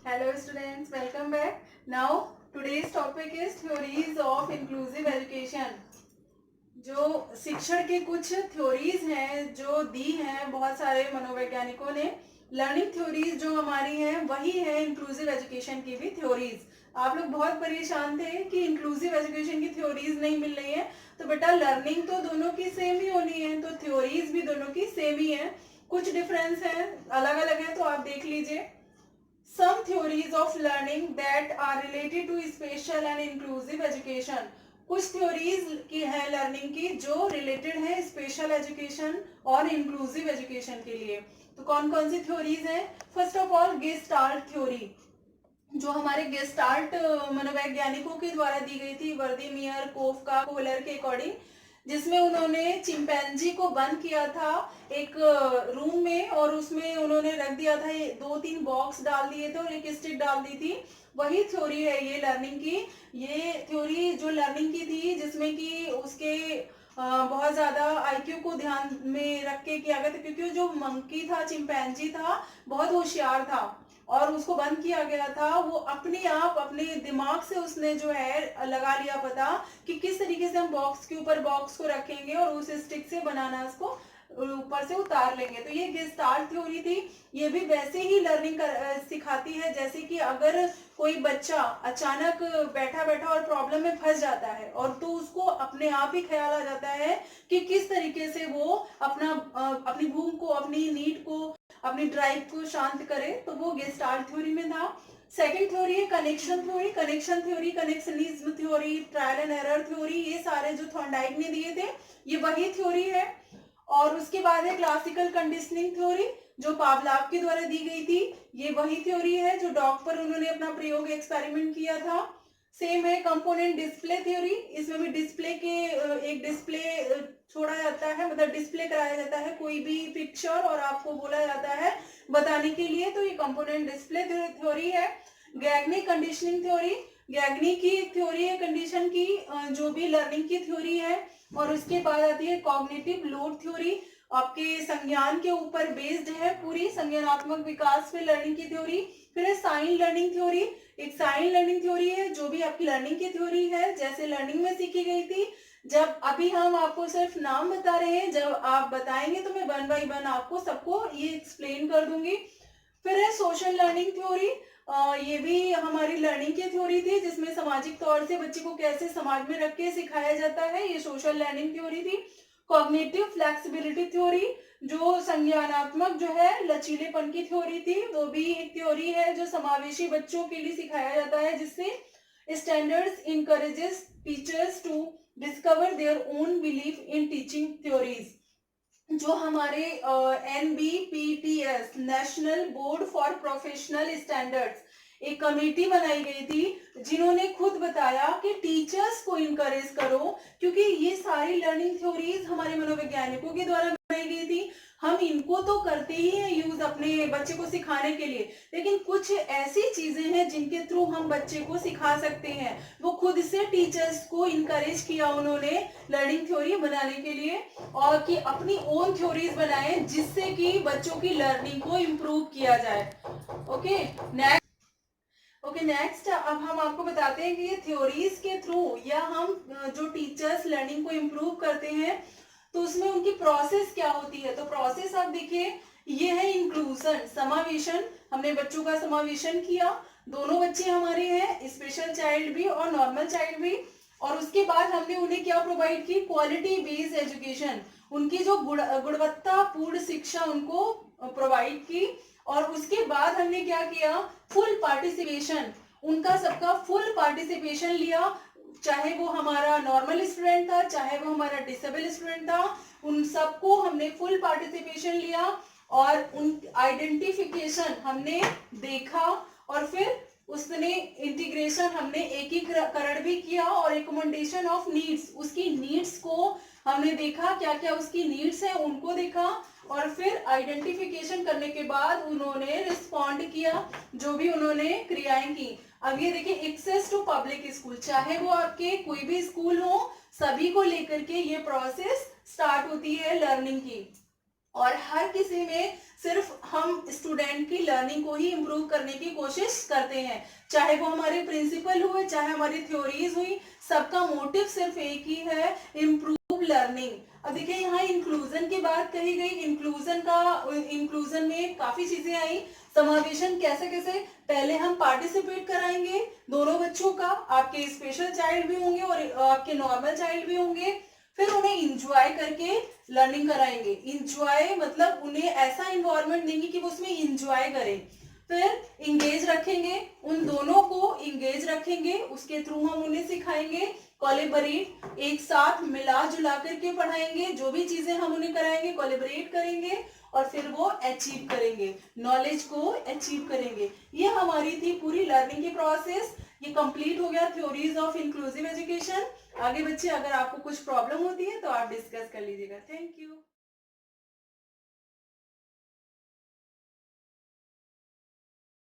Hello students, welcome back. Now today's topic is theories of inclusive education. जो शिक्षण के कुछ थ्योरीज हैं जो दी हैं बहुत सारे मनोवैज्ञानिकों ने, लर्निंग थ्योरीज जो हमारी हैं वही है इंक्लूसिव एजुकेशन की भी थ्योरीज। आप लोग बहुत परेशान थे कि इंक्लूसिव एजुकेशन की थ्योरीज नहीं मिल रही है, तो बेटा लर्निंग तो दोनों की सेम ही होनी है, तो थ्योरीज भी दोनों की सेम ही है, कुछ डिफरेंस है, अलग अलग है, तो आप देख लीजिए। Some theories of learning that are related to special and inclusive education. कुछ थ्योरीज की है लर्निंग की जो रिलेटेड है स्पेशल एजुकेशन और इंक्लूसिव एजुकेशन के लिए। तो कौन कौन सी थ्योरीज हैं? First of all gestalt theory, जो हमारे गेस्टाल्ट मनोवैज्ञानिकों के द्वारा दी गई थी, वर्दीमियर, कोफका, कोहलर के अकॉर्डिंग, जिसमें उन्होंने चिंपैंजी को बंद किया था एक रूम में और उसमें उन्होंने रख दिया था, 2-3 बॉक्स डाल दिए थे और एक स्टिक डाल दी थी। वही थ्योरी है ये लर्निंग की। ये थ्योरी जो लर्निंग की थी जिसमें कि उसके बहुत ज्यादा आईक्यू को ध्यान में रख के किया गया था, क्योंकि जो मंकी था, चिंपैंजी था, बहुत होशियार था और उसको बंद किया गया था। वो अपने आप अपने दिमाग से उसने जो है लगा लिया पता कि किस तरीके से हम बॉक्स के ऊपर बॉक्स को रखेंगे और उस स्टिक से बनाना उसको ऊपर से उतार लेंगे। तो ये गेस्टाल्ट थ्योरी थी। ये भी वैसे ही लर्निंग सिखाती है जैसे कि अगर कोई बच्चा अचानक बैठा बैठा और प्रॉब्लम में फंस जाता है और तो उसको अपने आप ही ख्याल आ जाता है कि किस तरीके से वो अपनी भूख को, अपनी नीड को, अपनी ड्राइव को शांत करे, तो वो गेस्टाल्ट थ्योरी में था। सेकंड थ्योरी है connection theory. Connection theory, connectionism theory, trial and error theory, ये सारे जो थॉर्नडाइक ने दिए थे ये वही थ्योरी है। और उसके बाद है क्लासिकल कंडीशनिंग थ्योरी, जो पावलाव के द्वारा दी गई थी। ये वही थ्योरी है जो डॉग पर उन्होंने अपना प्रयोग एक्सपेरिमेंट किया था। सेम है कंपोनेंट डिस्प्ले थ्योरी। इसमें भी डिस्प्ले के एक डिस्प्ले छोड़ा जाता है, मतलब डिस्प्ले कराया जाता है कोई भी पिक्चर और आपको बोला जाता है बताने के लिए, तो ये कंपोनेंट डिस्प्ले थ्योरी है। गैग्नी कंडीशनिंग थ्योरी, गैग्नी की थ्योरी है कंडीशन की, जो भी लर्निंग की थ्योरी है। और उसके बाद आती है कॉग्निटिव लोड थ्योरी, आपके संज्ञान के ऊपर बेस्ड है, पूरी संज्ञानात्मक विकास पे लर्निंग की थ्योरी। फिर है साइन लर्निंग थ्योरी। एक साइन लर्निंग थ्योरी है जो भी आपकी लर्निंग की थ्योरी है जैसे लर्निंग में सीखी गई थी। जब अभी हम आपको सिर्फ नाम बता रहे हैं, जब आप बताएंगे तो मैं 1 बाय 1 आपको सबको ये एक्सप्लेन कर दूंगी। फिर है सोशल लर्निंग थ्योरी। ये भी हमारी लर्निंग की थ्योरी थी जिसमें सामाजिक तौर से बच्चे को कैसे समाज में रख के सिखाया जाता है, ये सोशल लर्निंग थ्योरी थी। कॉग्निटिव फ्लेक्सिबिलिटी थ्योरी, जो संज्ञानात्मक जो है लचीलेपन की थ्योरी थी, वो भी एक थ्योरी है जो समावेशी बच्चों के लिए सिखाया जाता है, जिससे standards encourages teachers to discover their own belief in teaching theories. जो हमारे NBPTS, national board for professional standards, एक कमेटी बनाई गई थी जिन्होंने खुद बताया कि टीचर्स को इनकरेज करो, क्योंकि ये सारी लर्निंग थ्योरीज हमारे मनोवैज्ञानिकों के द्वारा बनाई गई थी। हम इनको तो करते ही हैं यूज अपने बच्चे को सिखाने के लिए, लेकिन कुछ ऐसी चीजें हैं जिनके थ्रू हम बच्चे को सिखा सकते हैं। वो खुद से टीचर्स को इनकरेज किया उन्होंने लर्निंग थ्योरी बनाने के लिए, और कि अपनी ओन थ्योरीज बनाएं जिससे कि बच्चों की लर्निंग को इम्प्रूव किया जाए। ओके नेक्स्ट अब हम आपको बताते हैं कि ये थ्योरीज के थ्रू या हम जो टीचर्स लर्निंग को इम्प्रूव करते हैं तो उसमें उनकी प्रोसेस क्या होती है। तो प्रोसेस आप देखिए, ये है इंक्लूजन, समावेशन। हमने बच्चों का समावेशन किया, दोनों बच्चे हमारे हैं, स्पेशल चाइल्ड भी और नॉर्मल चाइल्ड भी। और उसके बाद हमने उन्हें क्या प्रोवाइड की, क्वालिटी बेस्ड एजुकेशन, उनकी जो गुणवत्तापूर्ण शिक्षा उनको प्रोवाइड की। और उसके बाद हमने क्या किया, फुल पार्टिसिपेशन, उनका सबका फुल पार्टिसिपेशन लिया, चाहे वो हमारा नॉर्मल स्टूडेंट था, चाहे वो हमारा डिसेबल स्टूडेंट था, उन सबको हमने फुल पार्टिसिपेशन लिया। और उन आइडेंटिफिकेशन हमने देखा और फिर उसने इंटीग्रेशन हमने एकीकरण भी किया और रिकमेंडेशन ऑफ नीड्स, उसकी नीड्स को हमने देखा, क्या क्या उसकी नीड्स है उनको देखा। और फिर आइडेंटिफिकेशन करने के बाद उन्होंने रिस्पॉन्ड किया, जो भी उन्होंने क्रियाएं की। अब ये देखिए, एक्सेस टू पब्लिक स्कूल, चाहे वो आपके कोई भी स्कूल हो, सभी को लेकर के ये प्रोसेस स्टार्ट होती है लर्निंग की। और हर किसी में सिर्फ हम स्टूडेंट की लर्निंग को ही इम्प्रूव करने की कोशिश करते हैं, चाहे वो हमारे प्रिंसिपल हुए, चाहे हमारी थ्योरीज हुई, सबका मोटिव सिर्फ एक ही है, इम्प्रूव लर्निंग। अब देखिए यहाँ इंक्लूजन की बात कही गई, इंक्लूजन में काफी चीजें आई। समावेशन कैसे कैसे, पहले हम पार्टिसिपेट कराएंगे दोनों बच्चों का, आपके स्पेशल चाइल्ड भी होंगे और आपके नॉर्मल चाइल्ड भी होंगे, फिर उन्हें इंजॉय करके लर्निंग कराएंगे। इंजॉय मतलब उन्हें ऐसा इन्वायरमेंट देंगे कि वो उसमें इंजॉय करें। फिर इंगेज रखेंगे, उन दोनों को इंगेज रखेंगे, उसके थ्रू हम उन्हें सिखाएंगे कोलैबोरेट, एक साथ मिला जुला करके पढ़ाएंगे, जो भी चीजें हम उन्हें कराएंगे कोलैबोरेट करेंगे और फिर वो अचीव करेंगे, नॉलेज को अचीव करेंगे। ये हमारी थी पूरी लर्निंग की प्रोसेस। ये कंप्लीट हो गया थ्योरीज ऑफ इंक्लूसिव एजुकेशन। आगे बच्चे अगर आपको कुछ प्रॉब्लम होती है तो आप डिस्कस कर लीजिएगा। Thank you.